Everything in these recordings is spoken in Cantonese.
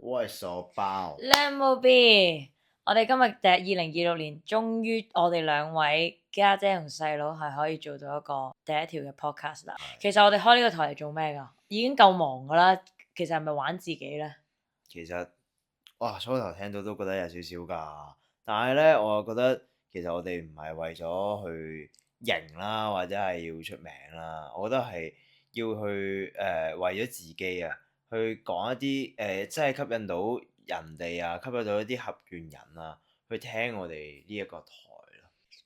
我係傻包。Lambo B，我哋今日2026年，終於我哋兩位家姐同細佬係可以做到一個第一條嘅 podcast 啦。其實我哋開呢個台嚟做咩㗎？已經夠忙㗎啦。其實係咪玩自己呢？其實哇，初頭聽到都覺得有少少㗎，但係呢，我又覺得其實我哋唔係為咗去型啦，或者係要出名啦，我覺得係要去為咗自己啊，去講一啲真係吸引到人哋啊，吸引到一啲合緣人啊，去聽我哋呢一個台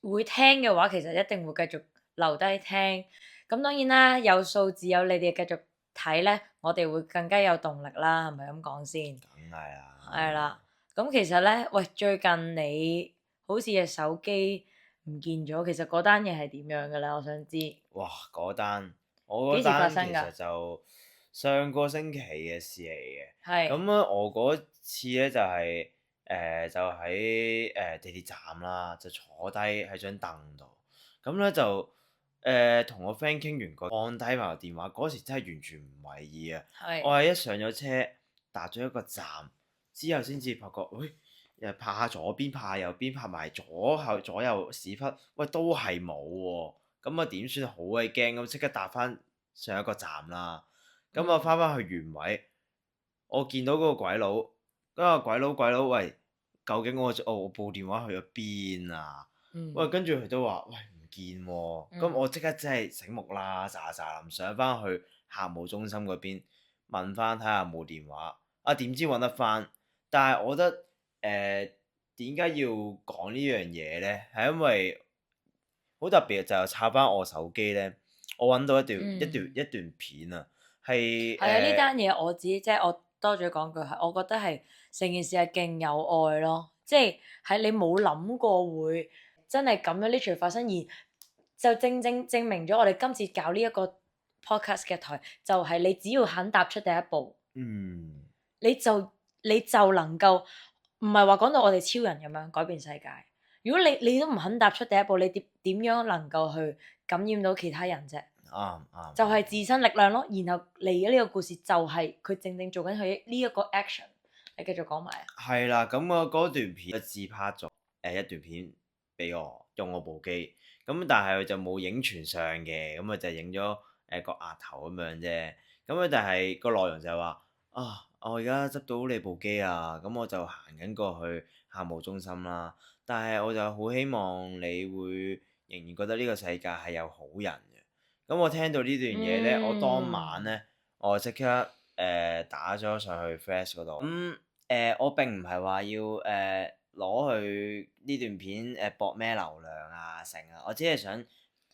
咯。會聽嘅話，其實一定會繼續留低聽。咁當然啦，有數字有你哋繼續睇呢，我哋會更加有動力啦，係咪咁講先？梗係啦。係啦，咁其實呢，喂，最近你好似隻手機唔見咗，其實嗰單嘢係點樣嘅咧？我想知幾哇！我嗰時發單其生㗎？實就上個星期嘅事嚟嘅。係咁咧，我嗰次咧就係、就喺地鐵站啦，就坐低喺張凳度。咁咧就同我 friend 傾完放低埋個電話，嗰時真係完全唔為意啊！我係係一上咗車，搭咗一個站之後，先至發覺，喂，又拍下左邊，拍下右邊，拍埋左右屎忽，喂，都係冇喎。咁啊點算？好鬼驚咁，即刻搭翻上一個站啦。咁我翻去原位，我見到嗰個鬼佬，嗰個鬼佬，喂，究竟我部電話去咗邊啊？喂，跟住佢都話，喂，唔見喎。咁我即刻真係醒目啦，喳喳臨上翻去客務中心嗰邊問翻睇下有冇電話。啊，點知揾得翻？但係我覺得點解要講呢樣嘢呢？係因為好特別就係插翻我手機呢，我揾到一段片啊，係係啊！呢單嘢我自己即係我多咗講句係，我覺得係成件事係勁有愛咯，即係你冇諗過會真係咁樣呢場發生，而就正正證明咗我哋今次搞呢一個 podcast 嘅台，就係你只要肯踏出第一步，嗯你就能夠唔係話講到我哋超人咁樣改變世界。如果你都唔肯踏出第一步，你點樣能夠去感染到其他人啫？啱就係自身力量咯。然後嚟嘅呢個故事就係佢正正做緊佢呢一個 action。你繼續講埋啊。係啦。咁我嗰段片自拍咗一段片俾我用我部機，咁但係佢就冇影全相嘅，咁啊就影咗個額頭咁樣啫。咁啊但係個內容就係話啊，我而家執到你部機啊，咁我就行緊過去客務中心啦。但係我就好希望你會仍然覺得呢個世界係有好人嘅。咁我聽到呢段嘢呢，我當晚呢，我即刻打咗上去 Flash 嗰度。咁我並唔係話要攞去呢段片博咩流量啊成啊，我只係想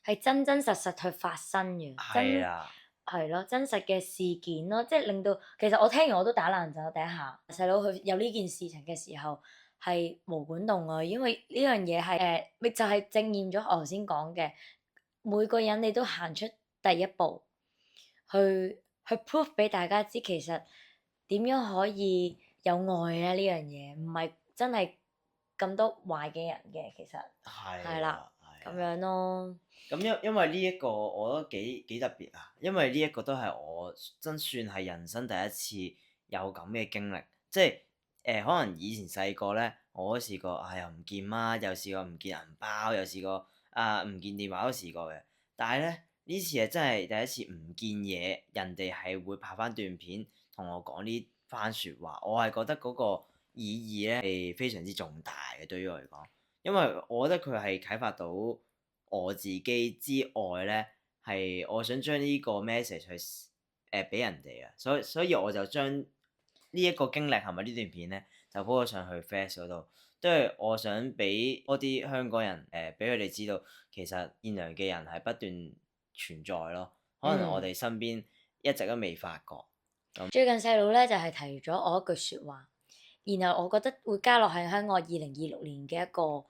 係真真實實去發生嘅，真係啦。係咯，真實嘅事件咯，即係令到其實我聽完我都打爛咗第一下。細佬佢有呢件事情嘅時候係毛管動啊，因為呢樣嘢係咪就係正驗咗我頭先講嘅，每個人你都行出第一步，去 prove 俾大家知，其實點樣可以有愛咧？呢樣嘢唔係真係咁多壞嘅人嘅，其實係啦，咁樣咯。咁因為呢一個我覺得幾特別啊，因為呢一個都係我真算係人生第一次有咁嘅經歷，即係可能以前細個咧，我都試過啊，又唔見媽，又試過唔見銀包，又試過啊唔見電話都試過嘅。但係咧呢次係真係第一次唔見嘢，人哋係會拍翻段片同我講呢番説話，我係覺得嗰個意義咧係非常之重大嘅，對於我嚟講，因為我覺得佢係啟發到我自己之外咧，係我想將呢個 message 去俾人哋啊，所以我就將呢一個經歷係咪呢段片咧，就 po 咗上去 Facebook 嗰度，都係我想俾多啲香港人俾佢哋知道，其實善良嘅人係不斷存在咯，可能我哋身邊一直都未發覺。最近細佬咧就係提咗我一句説話，然後我覺得會加落喺香港2026年嘅一個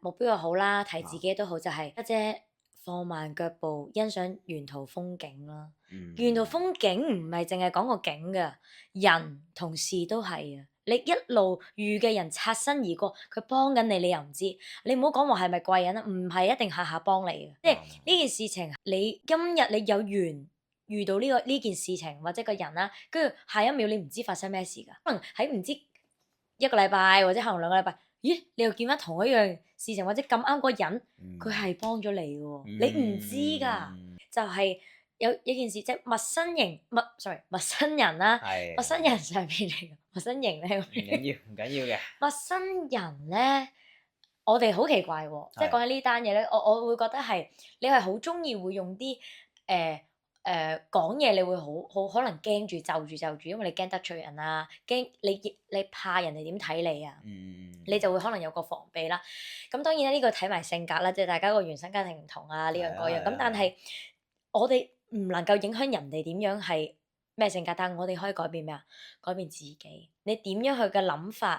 目標又好啦，提自己都好，就係家姐放慢腳步，欣賞沿途風景啦。沿途風景唔係淨係講個景㗎，人同事都係啊。你一路遇嘅人擦身而過，佢幫緊你，你又唔知。你唔好講話係咪貴人啊，唔係一定下下幫你嘅。即係呢件事情，你今日你有緣遇到呢件事情或者個人啦，跟住下一秒你唔知發生咩事㗎，可能喺唔知一個禮拜或者可能兩個禮拜，咦你又見翻同一樣事情或者咁啱嗰人，佢係幫咗你嘅喎，你唔知㗎，就係有一件事即係陌生人啦，陌生人上邊嚟嘅，陌生型咧，唔緊要嘅。陌生人咧。我哋好奇怪喎，即係講起呢單嘢咧，我會覺得係你係好中意會用啲講嘢，你會好可能驚住就住，因為你驚得罪人啊，驚你怕人哋點睇你啊，你就會可能有個防備啦。咁當然啦，呢個睇埋性格啦，即係大家個原生家庭唔同啊，呢樣嗰樣。咁但係我哋唔能夠影響人哋點樣係咩性格，但係我哋可以改變咩啊？改變自己。你點樣去嘅諗法？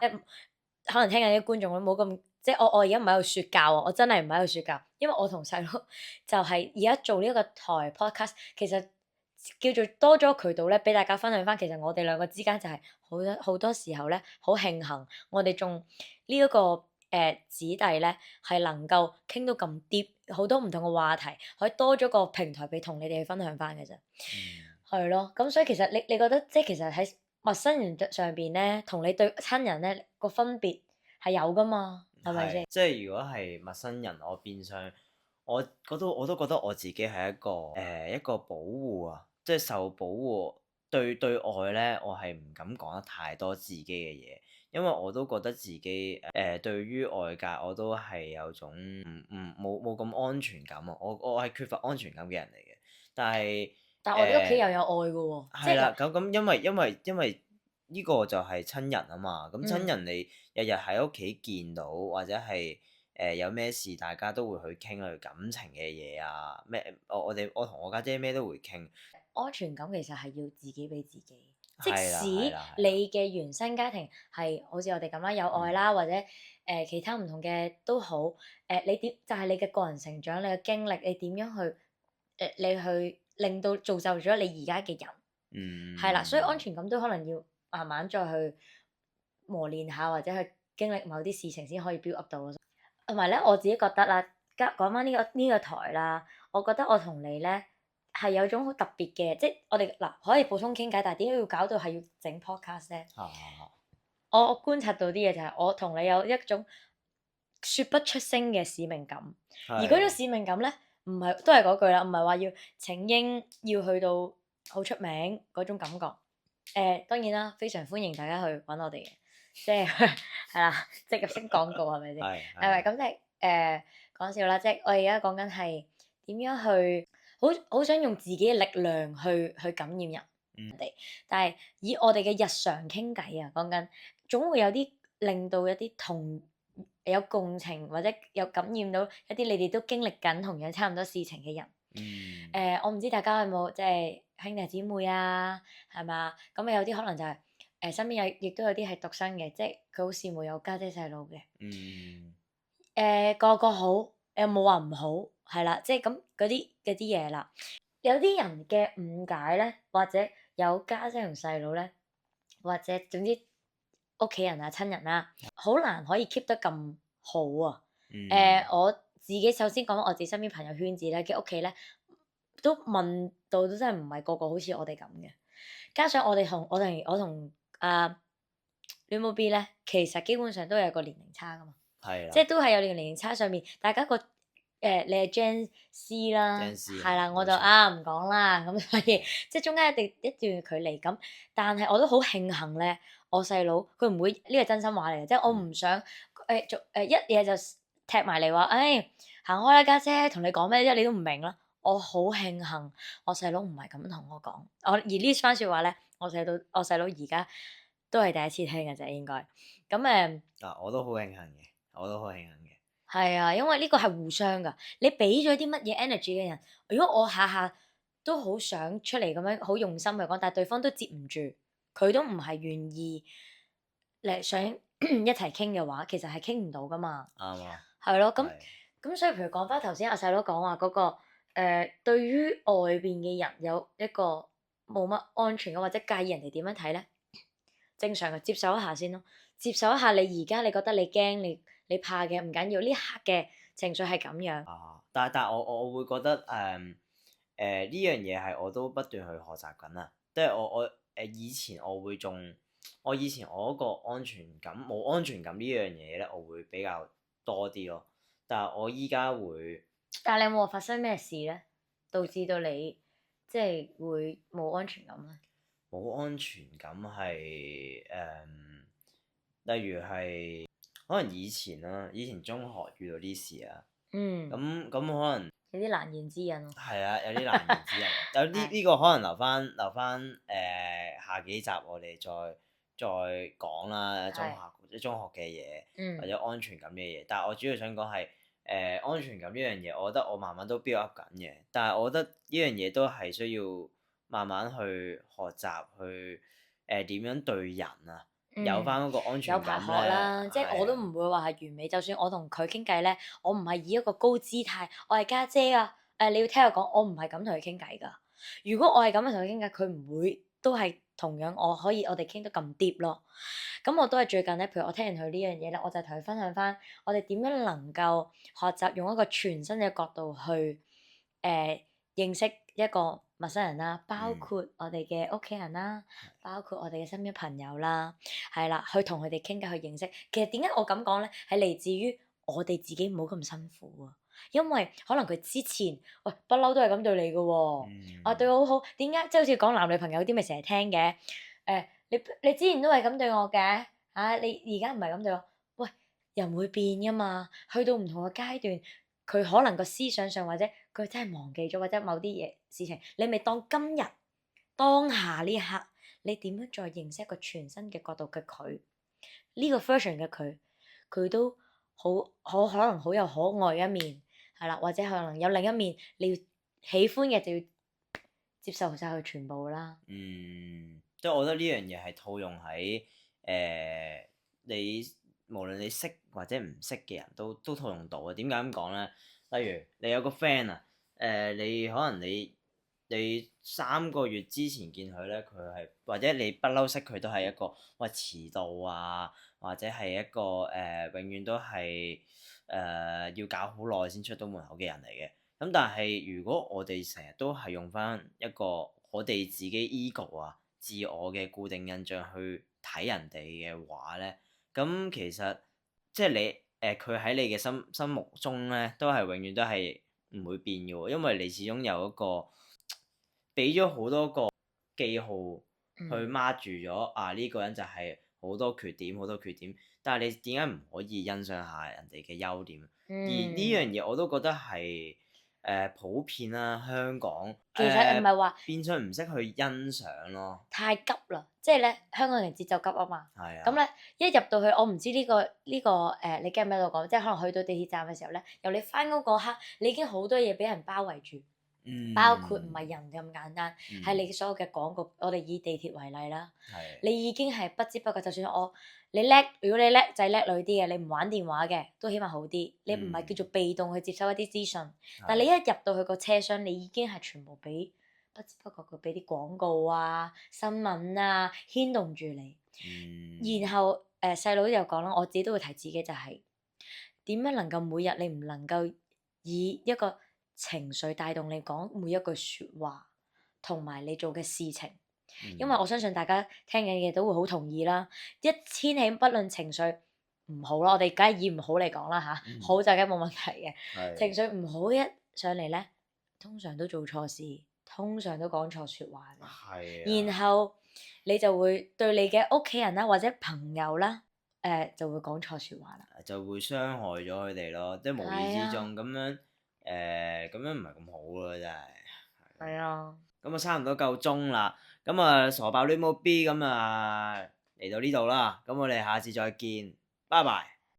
可能聽緊啲觀眾都冇咁。即係我而家唔喺度説教啊！我真係唔喺度説教，因為我同細佬就係而家做呢一個台 podcast，其實叫做多咗渠道咧，俾大家分享翻。其實我哋兩個之間就係好多時候咧，好慶幸我哋仲呢一個子弟咧，係能夠傾到咁 deep，好多唔同嘅話題，可以多咗個平台俾同你哋去分享翻嘅啫。係咯，咁所以其實你覺得即係其實喺陌生人上邊咧，同你對親人咧個分別係有噶嘛？係咪先？即係如果係陌生人，我變相我都覺得我自己係一個保護啊，即係受保護。對外咧，我係唔敢講得太多自己嘅嘢，因為我都覺得自己對於外界我都係有種冇咁安全感啊。我係缺乏安全感嘅人嚟嘅，但係我哋屋企又有愛嘅喎。係啦，咁因為呢個就係親人啊嘛，咁親人你日日喺屋企見到，或者係有咩事大家都會去傾去感情嘅嘢啊，咩我同我家姐咩都會傾。安全感其實係要自己俾自己，即使你嘅原生家庭係好似我哋咁啦，有愛啦，或者其他唔同嘅都好，你點就係你嘅個人成長，你嘅經歷，你點樣去你去令到造就咗你而家嘅人，係啦，所以安全感都可能要慢慢再去磨練下，或者去經歷某啲事情先可以 build up 到咯。同埋咧，我自己覺得啦，講翻呢個台啦，我覺得我同你咧係有種好特別嘅，即係我哋嗱可以普通傾偈，但係點解要搞到係要整 podcast 咧？我觀察到啲嘢就係我同你有一種説不出聲嘅使命感，而嗰種使命感咧，唔係都係嗰句啦，唔係話要請纓要去到好出名嗰種感覺。當然啦，非常歡迎大家去揾我哋嘅，即係係啦，植入式廣告係咪先？係咪咁即係講笑啦，即係我而家講緊係點樣去好想用自己嘅力量去感染人哋，但係以我哋嘅日常傾偈啊，講緊總會有啲令到一啲有共情或者有感染到一啲你哋都經歷緊同樣差唔多事情嘅人。我唔知大家有冇即係兄弟姊妹啊，係嘛？咁有啲可能就係身邊亦都有啲係獨生嘅，即係佢好羨慕有家姐細佬嘅。個個好，有冇話唔好？係啦，即係咁嗰啲嘢啦。有啲人嘅誤解咧，或者有家姐同細佬咧，或者總之屋企人啊、親人啊，好難可以 keep 得咁好啊。我自己首先講我自己身邊朋友圈子咧嘅屋企咧，都問到都真係唔係個個好似我哋咁嘅。加上我同戀母 B 咧，其實基本上都有個年齡差噶嘛，即係都係有年齡差上面，大家你係 Gen C 啦，係啦，我就唔講啦，咁所以即係中間一段距離咁，但係我都好慶幸咧，我細佬佢唔會呢個真心話嚟嘅，即係我唔想一嘢就踢埋嚟話，行開啦家姐，同你講咩啫，你都唔明啦。我好慶幸我細佬唔係咁同我講，而呢番説話咧，我細佬而家都係第一次聽嘅啫，應該咁我都好慶幸嘅，係啊，因為呢個係互相噶，你俾咗啲乜嘢 energy 嘅人，如果我下下都好想出嚟咁樣好用心去講，但係對方都接唔住，佢都唔係願意想一齊傾嘅話，其實係傾唔到噶嘛。啱啊。係咯，咁所以譬如講翻頭先阿細佬講話嗰個對於外邊嘅人有一個冇乜安全嘅或者介意人哋點樣睇咧，正常嘅接受一下先咯，接受一下你而家你覺得你驚你怕嘅唔緊要，呢刻嘅情緒係咁樣。但係我會覺得呢樣嘢係我都不斷去學習緊啊，即係我以前我以前我嗰個安全感冇安全感呢樣嘢咧，我會比較多啲咯。但係我依家會，但係你有冇話發生咩事咧，導致到你即係會冇安全感咧？冇安全感係例如係可能以前啦，以前中學遇到啲事啊，嗯，咁可能有啲難言之隱喎。係啊，有啲難言之隱，有啲係呢個可能留翻下幾集我哋再講啦，中學嘅嘢或者安全感嘅嘢，但係我主要想講係安全感呢樣嘢，我覺得我慢慢都 build up 緊嘅，但係我覺得呢樣嘢都係需要慢慢去學習去點樣對人啊，有翻嗰個安有排全感學啦，咧，即係我都係啊唔會話係完美。就算我同佢傾偈咧，我唔係以一個高姿態，我係家姐啊。你要聽我講，我唔係咁同佢傾偈㗎。如果我係咁樣同佢傾偈，佢唔會都係同樣我哋傾得咁 deep 咯。咁我都係最近咧，譬如我聽完佢呢樣嘢咧，我就同佢分享翻，我哋點樣能夠學習用一個全新嘅角度去認識一個陌生人啦，包括我哋嘅屋企人啦，包括我哋嘅身邊朋友啦，係啦，去同佢哋傾偈去認識。其實點解我咁講咧，係嚟自於我哋自己唔好咁辛苦啊。因為可能佢之前喂不嬲都係咁對你嘅喎，啊對我好好，點解即係好似講男女朋友啲咪成日聽嘅？你之前都係咁對我嘅，你而家唔係咁對我，喂人會變㗎嘛，去到唔同嘅階段，佢可能個思想上或者佢真係忘記咗或者某啲嘢事情，你咪當今日當下呢一刻，你點樣再認識一個全新嘅角度嘅佢？呢個 version 嘅佢，佢都可能好有可愛嘅一面，係啦，或者可能有另一面，你要喜歡嘅就要接受晒佢全部啦。即係我覺得呢樣嘢係套用喺你無論你識或者唔識嘅人都套用到嘅。點解咁講咧？例如你有個 friend 啊，你可能你3個月之前見佢咧，佢係或者你不嬲識佢都係一個喂遲到啊，或者係一個永遠都係要搞好耐先出到門口嘅人嚟嘅。咁但係如果我哋成日都係用翻一個我哋自己 ego 啊、自我嘅固定印象去睇人哋嘅話咧，咁其實即係你佢喺你嘅心目中咧，都係永遠都係唔會變嘅喎，因為你始終有一個俾咗好多個記號去 mark 住咗啊，呢個人就係好多缺點，但係你點解唔可以欣賞下人哋嘅優點？而呢樣嘢我都覺得係普遍啦，香港其實唔係話變相唔識去欣賞咯。太急啦，即係咧香港人節奏急啊嘛。係啊。咁咧一入到去，我唔知呢個你 get 唔 get 到講？即係可能去到地鐵站嘅時候咧，由你翻工嗰刻，你已經好多嘢俾人包圍住。包括唔係人咁簡單，係你所有嘅廣告。我哋以地鐵為例啦，你已經係不知不覺，就算你叻，如果你叻仔叻女啲嘅，你唔玩電話嘅，都起碼好啲。你唔係叫做被動去接收一啲資訊，但係你一入到去個車廂，你已經係全部俾不知不覺佢俾啲廣告啊、新聞啊牽動住你。然後細佬又講啦，我自己都會提自己就係點樣能夠每日你唔能夠以一個情緒帶動你講每一句説話，同埋你做嘅事情，因為我相信大家聽緊嘅都會好同意啦。一牽起不論情緒唔好啦，我哋梗係以唔好嚟講啦嚇，好就梗係冇問題嘅。情緒唔好一上嚟咧，通常都做錯事，通常都講錯説話嘅。然後你就會對你嘅屋企人啦，或者朋友啦，就會講錯説話啦，就會傷害咗佢哋咯，即係無意之中咁樣咁樣唔係咁好咯，真係。係啊。咁啊，差唔多夠鐘啦，咁啊傻爆戀冇 B 咁啊嚟到呢度啦，咁我哋下次再見，拜拜。